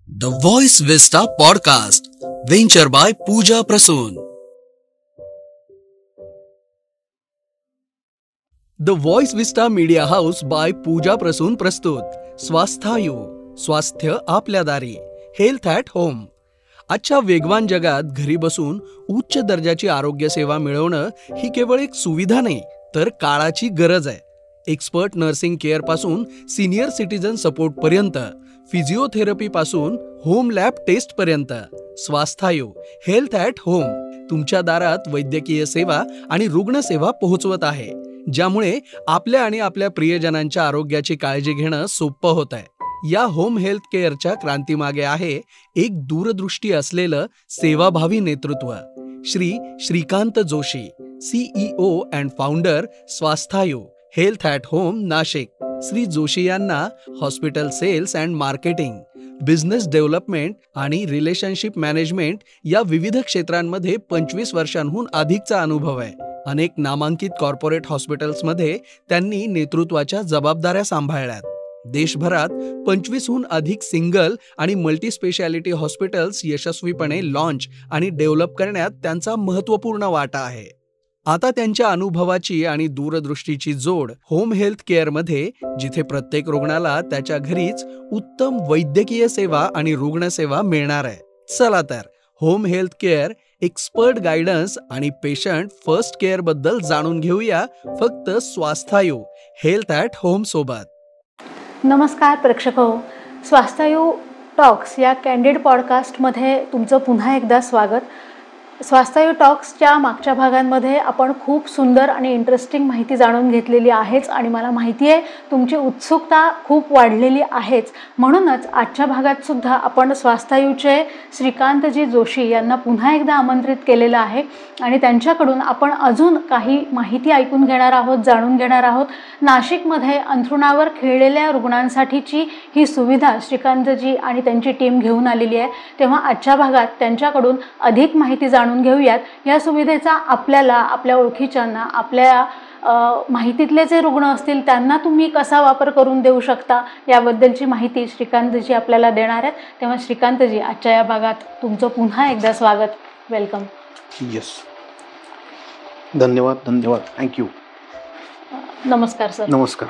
The Voice Vista Podcast, venture by Pooja Prasoon. The voice vista media house by Pooja Prasoon प्रस्तुत स्वास्थायू, स्वास्थ्य आपल्या दारी, health at home. आजच्या वेगवान जगात घरी बसून उच्च दर्जाची आरोग्य सेवा मिळवणं ही केवळ एक सुविधा नाही तर काळाची गरज आहे. एक्सपर्ट नर्सिंग केअर पासून सिनियर सिटीजन सपोर्ट पर्यंत, फिजिओथेरपी पासून होम लॅब टेस्ट पर्यंत, स्वास्थायू, हेल्थ ॲट होम तुमच्या दारात वैद्यकीय सेवा आणि रुग्णसेवा पोहोचवत आहे, ज्यामुळे आपल्या आणि आपल्या प्रियजनांच्या आरोग्याची काळजी घेणं सोपं होत आहे. या होम हेल्थ केअरच्या क्रांतीमागे आहे एक दूरदृष्टी असलेलं सेवाभावी नेतृत्व. Shrikant Joshi, CEO and founder, Swasthayu, health at home, Nashik. Shri Joshi यांना hospital sales and marketing, business development आणि रिलेशनशिप मॅनेजमेंट या विविध क्षेत्रांमध्ये 25 वर्षांहून अधिकचा अनुभव आहे. अनेक नामांकित कॉर्पोरेट हॉस्पिटल्समध्ये त्यांनी नेतृत्वाच्या जबाबदाऱ्या सांभाळल्यात. देशभरात 25हून अधिक सिंगल आणि मल्टी स्पेशालिटी हॉस्पिटल्स यशस्वीपणे लॉन्च आणि डेव्हलप करण्यात त्यांचा महत्त्वपूर्ण वाटा आहे. आता त्यांच्या अनुभवाची आणि दूरदृष्टीची जोड होम हेल्थ केअरमध्ये, जिथे प्रत्येक रुग्णाला त्याच्या घरीच उत्तम वैद्यकीय सेवा आणि रुग्णसेवा मिळणार आहे. चला तर home health care, expert guidance आणि पेशंट फर्स्ट केअर बद्दल जाणून घेऊया फक्त स्वास्थायू, हेल्थ ॲट होम सोबत. नमस्कार प्रेक्षक हो, स्वास्थायू टॉक्स या कॅन्डिड पॉडकास्टमध्ये तुमचं पुन्हा एकदा स्वागत. स्वास्थायू टॉक्सच्या मागच्या भागांमध्ये आपण खूप सुंदर आणि इंटरेस्टिंग माहिती जाणून घेतलेली आहेच आणि मला माहिती आहे तुमची उत्सुकता खूप वाढलेली आहेच. म्हणूनच आजच्या भागात सुद्धा आपण स्वास्थायूचे श्रीकांतजी जोशी यांना पुन्हा एकदा आमंत्रित केलेलं आहे आणि त्यांच्याकडून आपण अजून काही माहिती ऐकून घेणार आहोत, जाणून घेणार आहोत. नाशिकमध्ये अंथरुणावर खिळलेल्या रुग्णांसाठीची ही सुविधा श्रीकांतजी आणि त्यांची टीम घेऊन आलेली आहे. तेव्हा आजच्या भागात त्यांच्याकडून अधिक माहिती जाणून घेऊयात. या सुविधेचा आपल्याला, आपल्या ओळखीच्यांना, आपल्या माहितीतले जे रुग्ण असतील त्यांना तुम्ही कसा वापर करून देऊ शकता याबद्दलची माहिती श्रीकांतजी आपल्याला देणार आहेत. तेव्हा श्रीकांतजी, आजच्या या भागात तुमचं पुन्हा एकदा स्वागत. वेलकम. येस, धन्यवाद. थँक्यू. नमस्कार सर. नमस्कार.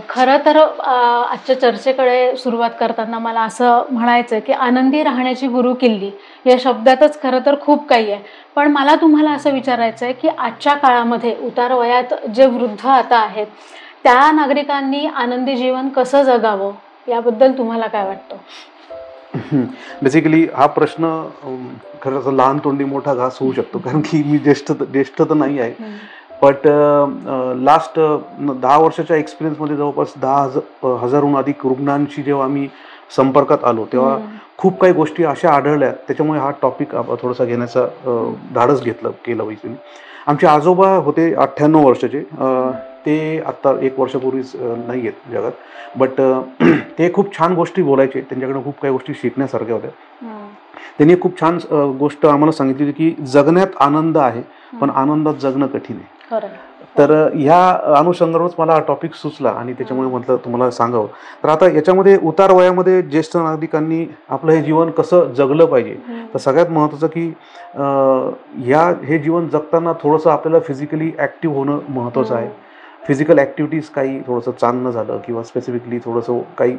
खरं तर आजच्या चर्चेकडे सुरुवात करताना मला असं म्हणायचं की आनंदी राहण्याची गुरुकिल्ली या शब्दातच खरं तर खूप काही आहे. पण मला तुम्हाला असं विचारायचं आहे की आजच्या काळामध्ये उतार वयात जे वृद्ध आता आहेत त्या नागरिकांनी आनंदी जीवन कसं जगावं याबद्दल तुम्हाला काय वाटतं? बेसिकली हा प्रश्न खरंच लहान तोंडी मोठा घास होऊ शकतो, कारण की मी ज्येष्ठ तर नाही आहे. बट लास्ट 10 वर्षाच्या एक्सपिरियन्समध्ये जवळपास 10,000हून अधिक रुग्णांशी जेव्हा आम्ही संपर्कात आलो तेव्हा खूप काही गोष्टी अशा आढळल्या, त्याच्यामुळे हा टॉपिक थोडासा घेण्याचा धाडस केलं पाहिजे. आमचे आजोबा होते 98 वर्षाचे. ते आत्ता 1 वर्षापूर्वीच नाही आहेत जगात. बट ते खूप छान गोष्टी बोलायचे, त्यांच्याकडे खूप काही गोष्टी शिकण्यासारख्या होत्या. त्यांनी खूप छान गोष्ट आम्हाला सांगितली होती की जगण्यात आनंद आहे, पण आनंदात जगणं कठीण आहे. तर ह्या अनुषंगावरच मला हा टॉपिक सुचला आणि त्याच्यामुळे म्हटलं तुम्हाला सांगावं. तर आता याच्यामध्ये उतार वयामध्ये ज्येष्ठ नागरिकांनी आपलं हे जीवन कसं जगलं पाहिजे, तर सगळ्यात महत्त्वाचं की हे जीवन जगताना थोडंसं आपल्याला फिजिकली ॲक्टिव्ह होणं महत्त्वाचं आहे. फिजिकल ॲक्टिव्हिटीज काही थोडंसं चालणं झालं किंवा स्पेसिफिकली थोडंसं काही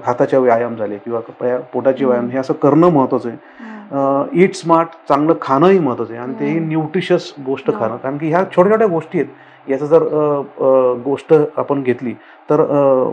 हाताचे व्यायाम झाले किंवा पोटाचे व्यायाम, हे असं करणं महत्त्वाचं आहे. ईट स्मार्ट, चांगलं खाणंही महत्त्वाचं आहे आणि तेही न्यूट्रिशियस गोष्ट खाणं, कारण की ह्या छोट्या छोट्या गोष्टी आहेत. याचं जर गोष्ट आपण घेतली तर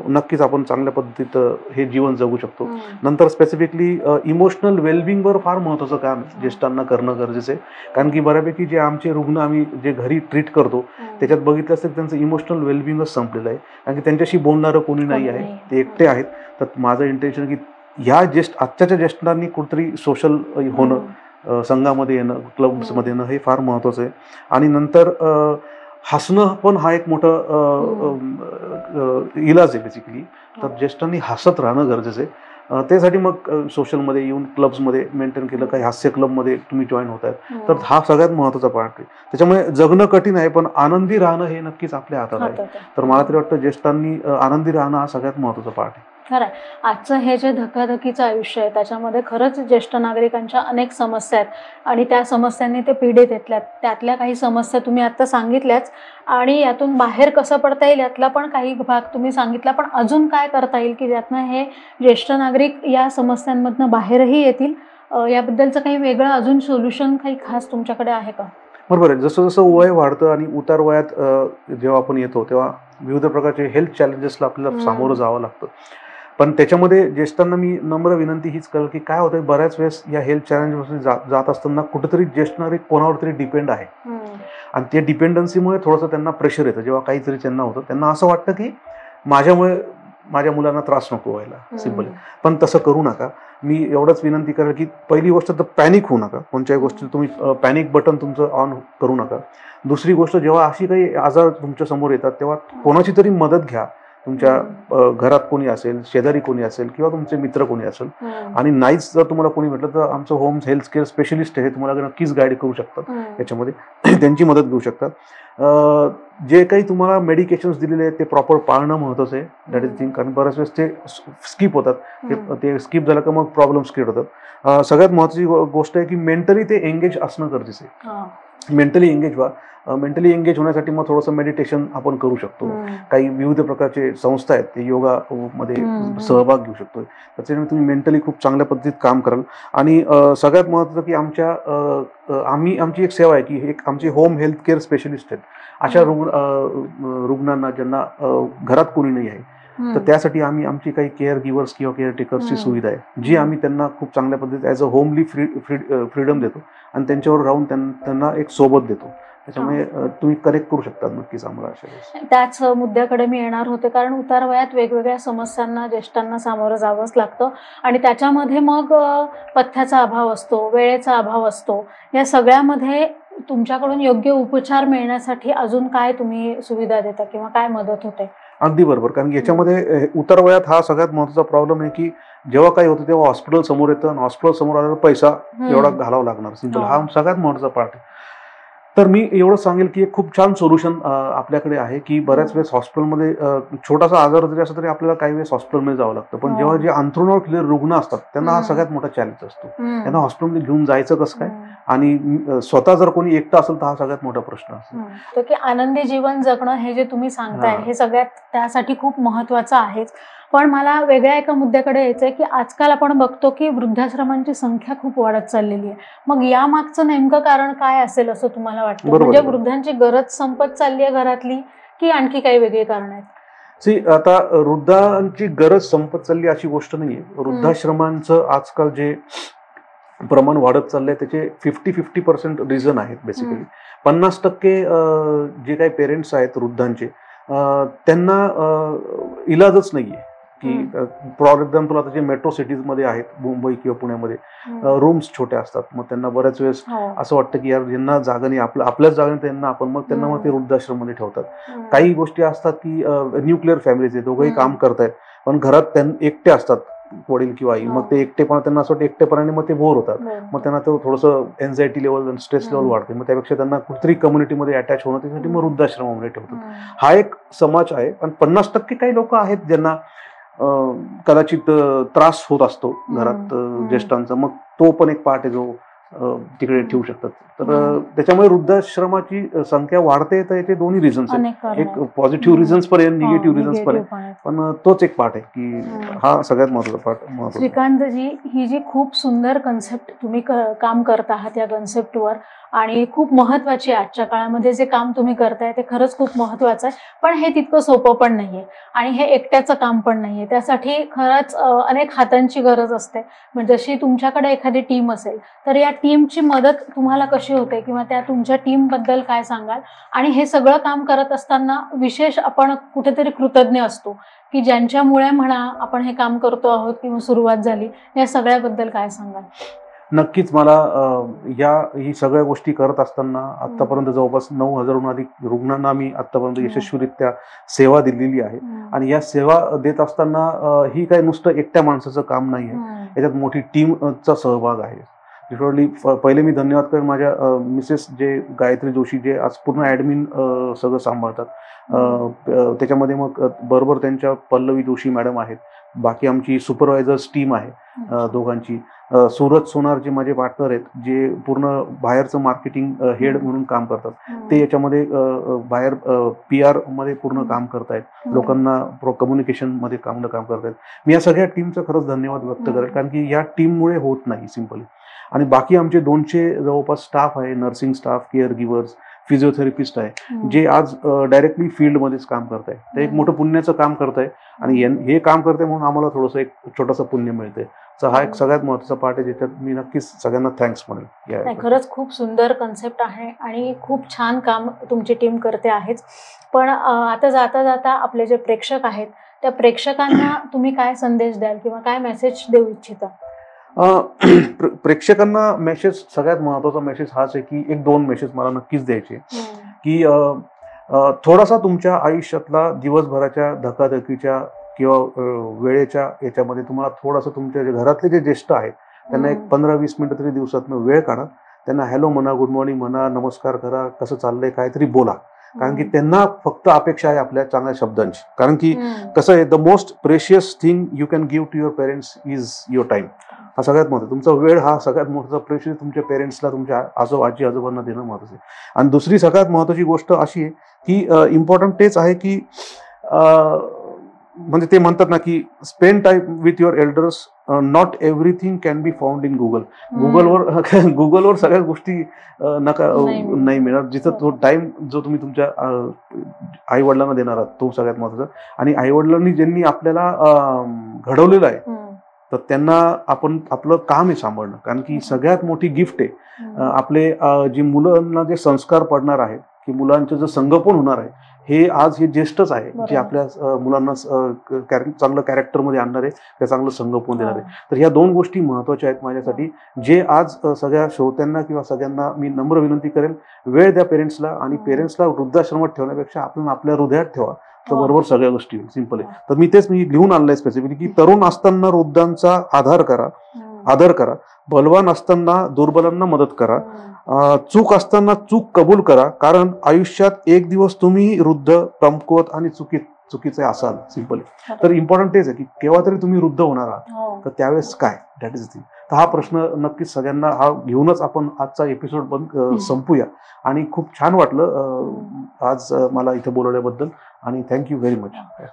नक्कीच आपण चांगल्या पद्धतीत हे जीवन जगू शकतो. नंतर स्पेसिफिकली इमोशनल वेलबिंगवर फार महत्त्वाचं काम ज्येष्ठांना करणं गरजेचं आहे, कारण की बऱ्यापैकी जे आमचे रुग्ण आम्ही जे घरी ट्रीट करतो त्याच्यात बघितलं असतं की त्यांचं इमोशनल वेलबिंगच संपलेलं आहे, कारण की त्यांच्याशी बोलणारं कोणी नाही आहे, ते एकटे आहेत. तर माझं इंटेन्शन की ह्या आजच्या ज्येष्ठांनी कुठेतरी सोशल होणं, संघामध्ये येणं, क्लब्समध्ये येणं हे फार महत्त्वाचं आहे. आणि नंतर हसणं पण हा एक मोठं इलाज आहे बेसिकली. तर ज्येष्ठांनी हसत राहणं गरजेचं आहे. त्यासाठी मग सोशलमध्ये येऊन क्लब्समध्ये मेंटेन केलं, काही हास्य क्लबमध्ये तुम्ही जॉईन होत आहेत, तर हा सगळ्यात महत्त्वाचा पार्ट आहे. त्याच्यामुळे जगणं कठीण आहे, पण आनंदी राहणं हे नक्कीच आपल्या हातात आहे. तर मला तरी वाटतं ज्येष्ठांनी आनंदी राहणं हा सगळ्यात महत्त्वाचा पार्ट आहे. खरं आहे. आजचं हे जे धकाधकीचं आयुष्य आहे त्याच्यामध्ये खरंच ज्येष्ठ नागरिकांच्या अनेक समस्या आहेत आणि त्या समस्यांनी ते पीडित आहेत. त्यातल्या काही समस्या तुम्ही आत्ता सांगितल्याच आणि यातून बाहेर कसं पडता येईल यातला पण काही भाग तुम्ही सांगितला. पण अजून काय करता येईल की ज्यातनं हे ज्येष्ठ नागरिक या समस्यांमधनं बाहेरही येतील? याबद्दलचं काही वेगळं अजून सोल्युशन काही खास तुमच्याकडे आहे का? बरोबर आहे. जसं जसं वय वाढतं आणि उतार वयात जेव्हा आपण येतो तेव्हा विविध प्रकारचे हेल्थ चॅलेंजेसला आपल्याला सामोरं जावं लागतं. पण त्याच्यामध्ये ज्येष्ठांना मी नम्र विनंती हीच करेल की काय होतं, बऱ्याच वेळेस या हेल्थ चॅलेंजमध्ये जात असताना कुठेतरी ज्येष्ठ नागरिक कोणावर तरी डिपेंड आहे आणि त्या डिपेंडन्सीमुळे थोडंसं त्यांना प्रेशर येतं. जेव्हा काहीतरी त्यांना होतं त्यांना असं वाटतं की माझ्यामुळे माझ्या मुलांना त्रास नको व्हायला, सिम्पली. पण तसं करू नका. मी एवढंच विनंती करेल की पहिली गोष्ट तर पॅनिक होऊ नका. कोणत्याही गोष्टी तुम्ही पॅनिक बटन तुमचं ऑन करू नका. दुसरी गोष्ट, जेव्हा अशी काही आजार तुमच्या समोर येतात तेव्हा कोणाची तरी मदत घ्या. तुमच्या घरात कोणी असेल, शेजारी कोणी असेल किंवा तुमचे मित्र कोणी असेल. आणि नाहीच जर तुम्हाला कोणी म्हटलं तर आमचं होम हेल्थ केअर स्पेशलिस्ट आहे, तुम्हाला नक्कीच गाईड करू शकतात याच्यामध्ये. त्यांची मदत घेऊ शकतात. जे काही तुम्हाला मेडिकेशन्स दिलेले आहेत ते प्रॉपर पाळणं महत्त्वाचं आहे. That is thing. कारण बऱ्याच वेळेस ते स्किप होतात. ते स्किप झालं का मग प्रॉब्लेम्स क्रिएट होतात. सगळ्यात महत्त्वाची गोष्ट आहे की मेंटली ते एंगेज असणं गरजेचं आहे. मेंटली एंगेज व्हा. मेंटली एंगेज होण्यासाठी मग थोडंसं मेडिटेशन आपण करू शकतो. काही विविध प्रकारचे संस्था आहेत ते योगामध्ये सहभाग घेऊ शकतो. त्याच्यामुळे तुम्ही मेंटली खूप चांगल्या पद्धतीत काम कराल. आणि सगळ्यात महत्त्वाचं की आमची एक सेवा आहे की एक आमची होम हेल्थ केअर स्पेशलिस्ट आहेत. अशा रुग्णांना ज्यांना घरात कोणी नाही आहे तर त्यासाठी आमची काही केअर गिव्हर्स किंवा केअर टेकर्सची सुविधा आहे, जी आम्ही त्यांना खूप चांगल्या पद्धतीत ॲज अ होमली फ्रीडम देतो आणि त्यांच्यावर राहून त्यांना एक सोबत देतो. त्याच्यामुळे तुम्ही करेक्ट करू शकता नक्कीच आम्हाला अशा वेळेस. त्याच मुद्द्याकडे मी येणार होते. कारण उतार वयात वेगवेगळ्या समस्यांना ज्येष्ठांना सामोरं जावंच लागतं आणि त्याच्यामध्ये मग पथ्याचा अभाव असतो, वेळेचा अभाव असतो. या सगळ्यामध्ये तुमच्याकडून योग्य उपचार मिळण्यासाठी अजून काय तुम्ही सुविधा देता किंवा काय मदत होते? अगदी बरोबर. कारण याच्यामध्ये उतार वयात हा सगळ्यात महत्त्वाचा प्रॉब्लेम आहे की जेव्हा काही होतं तेव्हा हॉस्पिटल समोर येतं आणि हॉस्पिटल समोर आल्यावर पैसा एवढा घालावा लागणार, सिंपल. हा सगळ्यात महत्त्वाचा पार्ट आहे. तर मी एवढं सांगेल की एक खूप छान सोल्युशन आपल्याकडे आहे की बऱ्याच वेळेस हॉस्पिटलमध्ये छोटासा आजार जरी असला तरी आपल्याला काही वेळेस हॉस्पिटलमध्ये जावं लागतं. पण जेव्हा जे अंथरुणावर खिळलेले रुग्ण असतात त्यांना हा सगळ्यात मोठा चॅलेंज असतो. त्यांना हॉस्पिटलमध्ये घेऊन जायचं कसं काय, आणि स्वतः जर कोणी एकटा असेल तर हा सगळ्यात मोठा प्रश्न असतो. की आनंदी जीवन जगणं हे जे तुम्ही सांगताय हे सगळ्यात त्यासाठी खूप महत्वाचं आहेच. पण मला वेगळ्या एका मुद्द्याकडे यायचंय की आजकाल आपण बघतो की वृद्धाश्रमांची संख्या खूप वाढत चाललेली आहे. मग या मागचं नेमकं कारण काय असेल असं तुम्हाला वाटतं? म्हणजे वृद्धांची गरज संपत चालली आहे घरातली की आणखी काही वेगळी कारण आहेत? आता वृद्धांची गरज संपत चालली अशी गोष्ट नाहीये. वृद्धाश्रमांचं आजकाल जे प्रमाण वाढत चाललंय त्याचे 50% रिझन आहेत. बेसिकली 50% जे काही पेरेंट्स आहेत वृद्धांचे त्यांना इलाजच नाहीये की फॉर एक्झाम्पल आता जे मेट्रो सिटीजमध्ये आहेत, मुंबई किंवा पुण्यामध्ये रूम्स छोट्या असतात. मग त्यांना बऱ्याच वेळेस असं वाटतं की यार ज्यांना जागा नाही, आपल्याच जागा त्यांना आपण मग त्यांना मग ते वृद्धाश्रममध्ये ठेवतात. काही गोष्टी असतात की न्यूक्लिअर फॅमिलीज आहे, दोघंही काम करतायत पण घरात एकटे असतात वडील किंवा आई. मग ते एकटेपणा त्यांना असं वाटतं एकटेपणाने मग ते बोर होतात. मग त्यांना तो थोडंसं एन्झायटी लेवल आणि स्ट्रेस लेवल वाढते. मग त्यापेक्षा त्यांना कुठेतरी कम्युनिटीमध्ये अटॅच होणं त्यासाठी मग वृद्धाश्रमामध्ये ठेवतात. हा एक समाज आहे. पण 50% काही लोक आहेत ज्यांना कदाचित त्रास होत असतो घरात ज्येष्ठांचा. मग तो पण एक पार्ट आहे जो तिकडे ठेवू शकतात. तर त्याच्यामुळे वृद्धाश्रमाची संख्या वाढते. तर याचे दोन्ही रिझन्स आहेत. एक पॉझिटिव्ह रिझन्स पण आहे, निगेटिव्ह रिझन्स पण आहे. पण तोच एक पार्ट आहे की हा सगळ्यात महत्त्वाचा पार्ट. श्रीकांतजी, ही जी खूप सुंदर कन्सेप्ट तुम्ही काम करत आहात या कन्सेप्टवर आणि खूप महत्वाची आहे. आजच्या काळामध्ये जे काम तुम्ही करताय ते खरंच खूप महत्वाचं आहे. पण हे तितकं सोपं पण नाहीये आणि हे एकट्याचं काम पण नाहीये. त्यासाठी खरंच अनेक हातांची गरज असते. म्हणजे जशी तुमच्याकडे एखादी टीम असेल तर या टीमची मदत तुम्हाला कशी होते किंवा त्या तुमच्या टीम बद्दल काय सांगाल? आणि हे सगळं काम करत असताना विशेष आपण कुठेतरी कृतज्ञ असतो की ज्यांच्यामुळे म्हणा आपण हे काम करतो आहोत किंवा सुरुवात झाली, या सगळ्याबद्दल काय सांगाल? नक्कीच. मला ही सगळ्या गोष्टी करत असताना आतापर्यंत जवळपास 9,000हून अधिक रुग्णांना मी आतापर्यंत यशस्वीरित्या सेवा दिलेली आहे. आणि या सेवा देत असताना ही काही नुसतं एकट्या माणसाचं काम नाही आहे, याच्यात मोठी टीमचा सहभाग आहे. लिटरली पहिले मी धन्यवाद करेन माझ्या मिसेस जे गायत्री जोशी, जे आज पूर्ण ॲडमिन सगळं सांभाळतात. त्याच्यामध्ये मग बरोबर त्यांच्या पल्लवी जोशी मॅडम आहेत बाकी आमची सुपरवायझर्स टीम आहे दोघांची. सूरज सोनार जे माझे पार्टनर आहेत, जे पूर्ण बाहेरचं मार्केटिंग हेड म्हणून काम करतात, ते याच्यामध्ये बाहेर PR मध्ये पूर्ण काम करतायत, लोकांना कम्युनिकेशन मध्ये काम करतायत. मी या सगळ्या टीमचं खरंच धन्यवाद व्यक्त करेल, कारण की या टीममुळे होत नाही सिम्पली. आणि बाकी आमचे 200 जवळपास स्टाफ आहे, nursing staff, care givers, physiotherapist आहे, जे आज डायरेक्टली फील्डमध्येच काम करत आहे. ते एक मोठं पुण्याचं काम करत आहे आणि हे काम करते म्हणून आम्हाला थोडंसं एक छोटंसं पुण्य मिळते. तर हा एक सगळ्यात महत्त्वाचा पार्ट आहे, ज्याच्यात मी नक्कीच सगळ्यांना थँक्स म्हणेल. खरंच खूप सुंदर कन्सेप्ट आहे आणि खूप छान काम तुमची टीम करते आहेच. पण आता जाता जाता आपले जे प्रेक्षक आहेत त्या प्रेक्षकांना तुम्ही काय संदेश द्याल किंवा काय मेसेज देऊ इच्छिता? प्रेक्षकांना मेसेज, सगळ्यात महत्त्वाचा मेसेज हाच आहे की 1-2 मेसेज मला नक्कीच द्यायचे की थोडासा तुमच्या आयुष्यातला दिवसभराच्या धकाधकीच्या किंवा वेळेच्या याच्यामध्ये तुम्हाला थोडंसं तुमच्या घरातले जे ज्येष्ठ आहेत त्यांना एक 15-20 मिनिटं तरी दिवसातनं वेळ काढा. त्यांना हॅलो म्हणा, गुड मॉर्निंग म्हणा, नमस्कार करा, कसं चाललंय, काहीतरी बोला. कारण की त्यांना फक्त अपेक्षा आहे आपल्या चांगल्या शब्दांची. कारण की कसं आहे, the most precious thing you can give to your parents is your time. हा सगळ्यात महत्त्वाचा, तुमचा वेळ हा सगळ्यात मोठा प्रेशियस तुमच्या पेरेंट्सला, तुमच्या आजी आजोबांना देणं महत्त्वाचं आहे. आणि दुसरी सगळ्यात महत्त्वाची गोष्ट अशी आहे की इम्पॉर्टंट तेच आहे की म्हणजे ते म्हणतात ना की spend time with your elders. Not everything can be found in Google. गुगलवर सगळ्या गोष्टी नाही मिळणार. जिथं तो टाइम जो तुम्ही तुमच्या आई वडिलांना देणार आहात तो सगळ्यात महत्त्वाचा. आणि आई वडिलांनी ज्यांनी आपल्याला घडवलेलं आहे तर त्यांना आपलं काम आहे सांभाळणं. कारण की सगळ्यात मोठी गिफ्ट आहे आपले जी मुलांना जे संस्कार पडणार आहेत, की मुलांचं जे संगोपन होणार आहे, हे आज हे ज्येष्ठच आहे जे आपल्या मुलांना चांगलं कॅरेक्टरमध्ये आणणार आहे, त्या चांगलं संगोपन देणार आहे. तर ह्या 2 गोष्टी महत्त्वाच्या आहेत माझ्यासाठी, जे आज सगळ्या श्रोत्यांना किंवा सगळ्यांना मी नम्र विनंती करेल, वेळ द्या पेरेंट्सला. आणि पेरेंट्सला वृद्धाश्रमात ठेवण्यापेक्षा आपण आपल्या हृदयात ठेवा, तर बरोबर सगळ्या गोष्टी सिंपल आहे. तर मी तेच लिहून आणलंय स्पेसिफिकली की तरुण असताना वृद्धांचा आदर करा, बलवान असताना दुर्बलांना मदत करा, चूक असताना चूक कबूल करा, कारण आयुष्यात एक दिवस तुम्ही वृद्ध, कमकुवत आणि चुकीचे असाल. सिंपल. तर इम्पॉर्टंट तेच आहे की केव्हा तरी तुम्ही वृद्ध होणार आहात, तर त्यावेळेस काय, दॅट इज थिंग. तर हा प्रश्न नक्कीच सगळ्यांना हा घेऊनच आपण आजचा एपिसोड संपूया. आणि खूप छान वाटलं आज मला इथे बोलवल्याबद्दल आणि थँक्यू व्हेरी मच.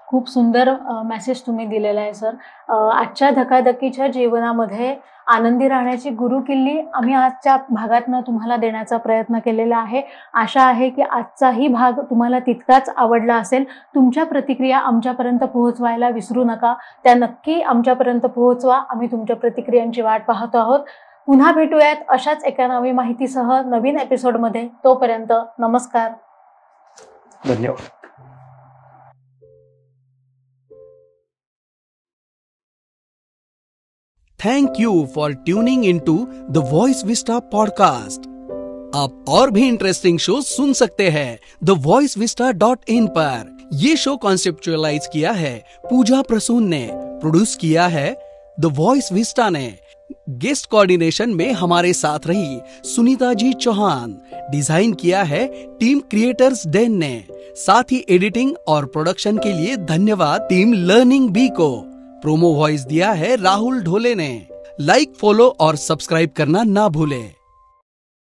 खूप सुंदर मेसेज तुम्ही दिलेला आहे सर. आजच्या धकाधकीच्या जीवनामध्ये आनंदी राहण्याची गुरुकिल्ली आम्ही आजच्या भागातनं तुम्हाला देण्याचा प्रयत्न केलेला आहे. आशा आहे की आजचाही भाग तुम्हाला तितकाच आवडला असेल. तुमच्या प्रतिक्रिया आमच्यापर्यंत पोहोचवायला विसरू नका. त्या नक्की आमच्यापर्यंत पोहोचवा. आम्ही तुमच्या प्रतिक्रियांची वाट पाहतो आहोत. पुन्हा भेटूयात अशाच एका नवी माहितीसह नवीन एपिसोडमध्ये. तोपर्यंत नमस्कार. धन्यवाद. Thank you for tuning into the voice vista podcast. आप और भी इंटरेस्टिंग शो सुन सकते हैं thevoiceVista.in पर. ये शो कॉन्सेप्चुअलाइज किया है पूजा प्रसून ने, प्रोड्यूस किया है द वॉइस विस्टा ने. गेस्ट कोऑर्डिनेशन में हमारे साथ रही सुनीता जी चौहान. डिजाइन किया है टीम क्रिएटर्स डेन ने. साथ ही एडिटिंग और प्रोडक्शन के लिए धन्यवाद टीम लर्निंग बी को. प्रोमो वॉइस दिया है राहुल ढोले ने. लाइक, फॉलो और सब्सक्राइब करना ना भूलें.